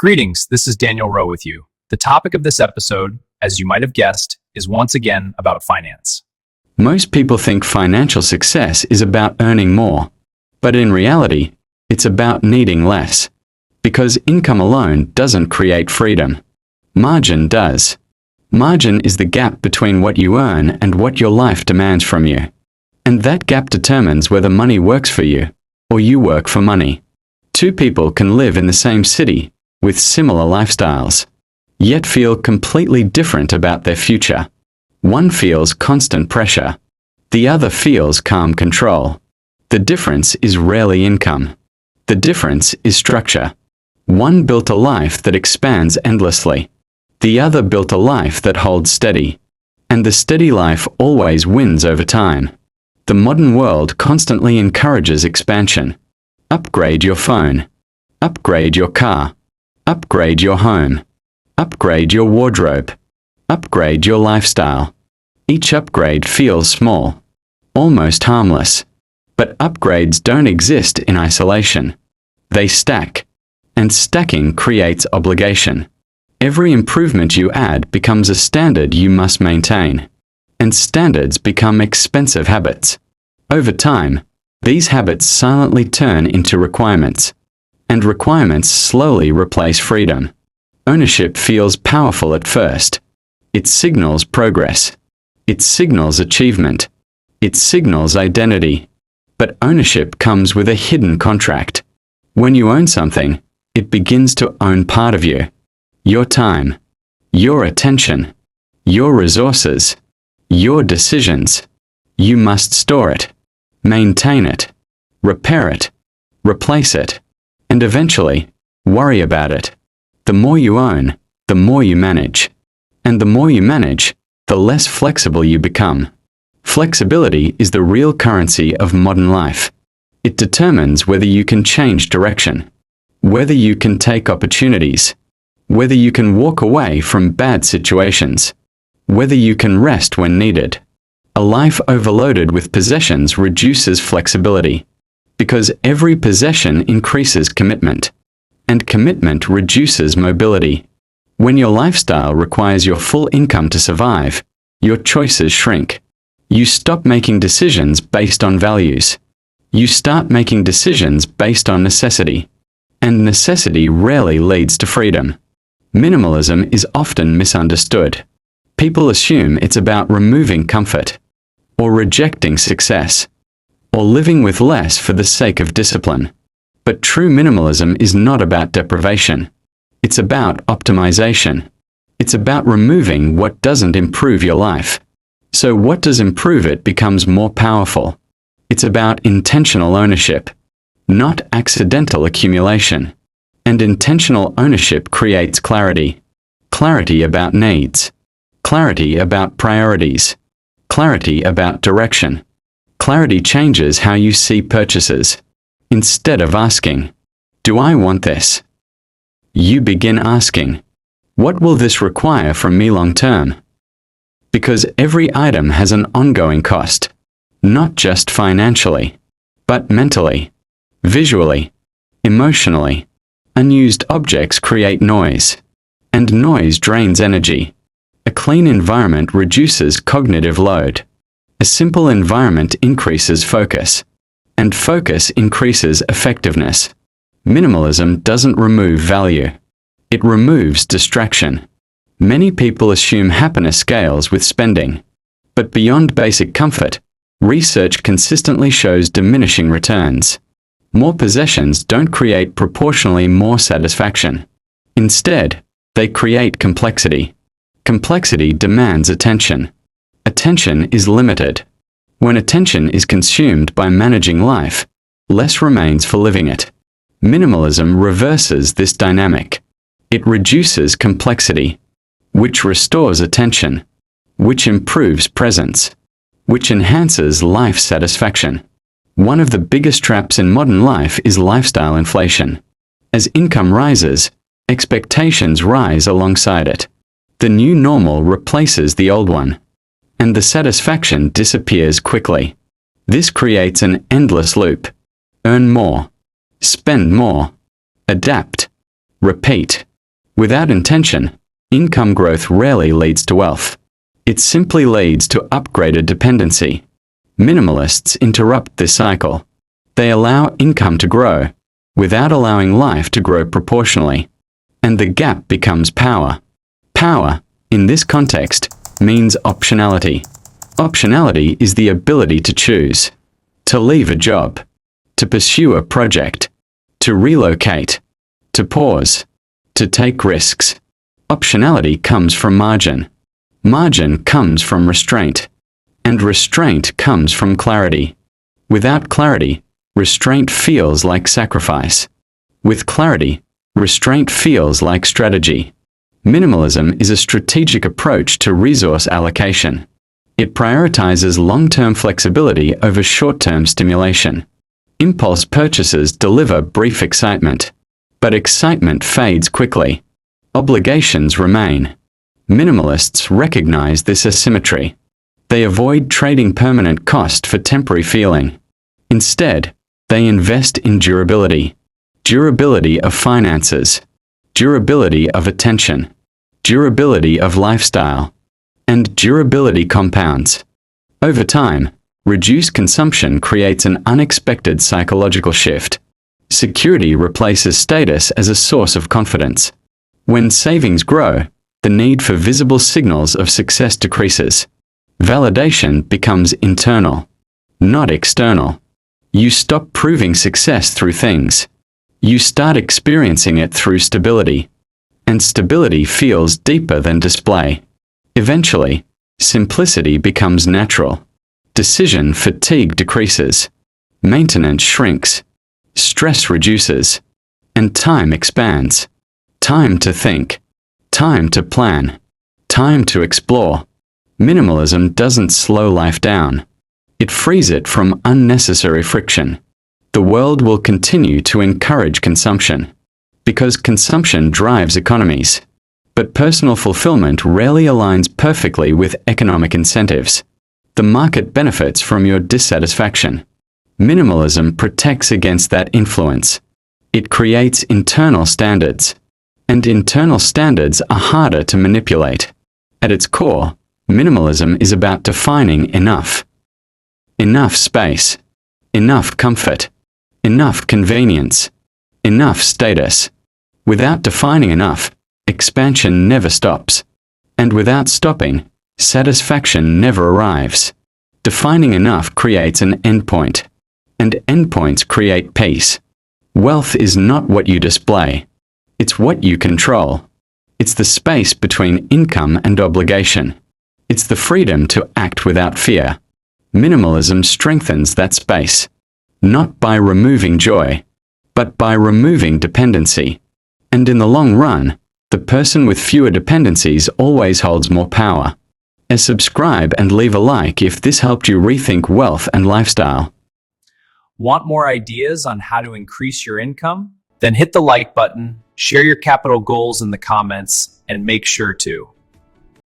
Greetings, this is Daniel Rowe with you. The topic of this episode, as you might have guessed, is once again about finance. Most people think financial success is about earning more, but in reality, it's about needing less. Because income alone doesn't create freedom. Margin does. Margin is the gap between what you earn and what your life demands from you. And that gap determines whether money works for you, or you work for money. Two people can live in the same city, with similar lifestyles, yet feel completely different about their future. One feels constant pressure. The other feels calm control. The difference is rarely income. The difference is structure. One built a life that expands endlessly. The other built a life that holds steady. And the steady life always wins over time. The modern world constantly encourages expansion. Upgrade your phone. Upgrade your car. Upgrade your home. Upgrade your wardrobe. Upgrade your lifestyle. Each upgrade feels small, almost harmless. But upgrades don't exist in isolation. They stack. And stacking creates obligation. Every improvement you add becomes a standard you must maintain. And standards become expensive habits. Over time, these habits silently turn into requirements. And requirements slowly replace freedom. Ownership feels powerful at first. It signals progress. It signals achievement. It signals identity. But ownership comes with a hidden contract. When you own something, it begins to own part of you. Your time. Your attention. Your resources. Your decisions. You must store it. Maintain it. Repair it. Replace it. And eventually, worry about it. The more you own, the more you manage. And the more you manage, the less flexible you become. Flexibility is the real currency of modern life. It determines whether you can change direction, whether you can take opportunities, whether you can walk away from bad situations, whether you can rest when needed. A life overloaded with possessions reduces flexibility. Because every possession increases commitment, and commitment reduces mobility. When your lifestyle requires your full income to survive, your choices shrink. You stop making decisions based on values. You start making decisions based on necessity. And necessity rarely leads to freedom. Minimalism is often misunderstood. People assume it's about removing comfort, or rejecting success, or living with less for the sake of discipline. But true minimalism is not about deprivation. It's about optimization. It's about removing what doesn't improve your life. So what does improve it becomes more powerful. It's about intentional ownership, not accidental accumulation. And intentional ownership creates clarity. Clarity about needs. Clarity about priorities. Clarity about direction. Clarity changes how you see purchases. Instead of asking, "Do I want this?" you begin asking, "What will this require from me long term?" Because every item has an ongoing cost, not just financially, but mentally, visually, emotionally. Unused objects create noise, and noise drains energy. A clean environment reduces cognitive load. A simple environment increases focus, and focus increases effectiveness. Minimalism doesn't remove value. It removes distraction. Many people assume happiness scales with spending. But beyond basic comfort, research consistently shows diminishing returns. More possessions don't create proportionally more satisfaction. Instead, they create complexity. Complexity demands attention. Attention is limited. When attention is consumed by managing life, less remains for living it. Minimalism reverses this dynamic. It reduces complexity, which restores attention, which improves presence, which enhances life satisfaction. One of the biggest traps in modern life is lifestyle inflation. As income rises, expectations rise alongside it. The new normal replaces the old one. And the satisfaction disappears quickly. This creates an endless loop. Earn more. Spend more. Adapt. Repeat. Without intention, income growth rarely leads to wealth. It simply leads to upgraded dependency. Minimalists interrupt this cycle. They allow income to grow, without allowing life to grow proportionally. And the gap becomes power. Power, in this context, means optionality. Optionality is the ability to choose, to leave a job, to pursue a project, to relocate, to pause, to take risks. Optionality comes from margin. Margin comes from restraint. And restraint comes from clarity. Without clarity, restraint feels like sacrifice. With clarity, restraint feels like strategy. Minimalism is a strategic approach to resource allocation. It prioritizes long-term flexibility over short-term stimulation. Impulse purchases deliver brief excitement, but excitement fades quickly. Obligations remain. Minimalists recognize this asymmetry. They avoid trading permanent cost for temporary feeling. Instead, they invest in durability. Durability of finances. Durability of attention. Durability of lifestyle. And durability compounds. Over time, reduced consumption creates an unexpected psychological shift. Security replaces status as a source of confidence. When savings grow, the need for visible signals of success decreases. Validation becomes internal, not external. You stop proving success through things. You start experiencing it through stability. And stability feels deeper than display. Eventually, simplicity becomes natural. Decision fatigue decreases. Maintenance shrinks. Stress reduces. And time expands. Time to think. Time to plan. Time to explore. Minimalism doesn't slow life down. It frees it from unnecessary friction. The world will continue to encourage consumption, because consumption drives economies. But personal fulfillment rarely aligns perfectly with economic incentives. The market benefits from your dissatisfaction. Minimalism protects against that influence. It creates internal standards. And internal standards are harder to manipulate. At its core, minimalism is about defining enough. Enough space. Enough comfort. Enough convenience. Enough status. Without defining enough, expansion never stops. And without stopping, satisfaction never arrives. Defining enough creates an endpoint. And endpoints create peace. Wealth is not what you display. It's what you control. It's the space between income and obligation. It's the freedom to act without fear. Minimalism strengthens that space. Not by removing joy, but by removing dependency. And in the long run, the person with fewer dependencies always holds more power. Subscribe and leave a like if this helped you rethink wealth and lifestyle. Want more ideas on how to increase your income? Then hit the like button, share your capital goals in the comments, and make sure to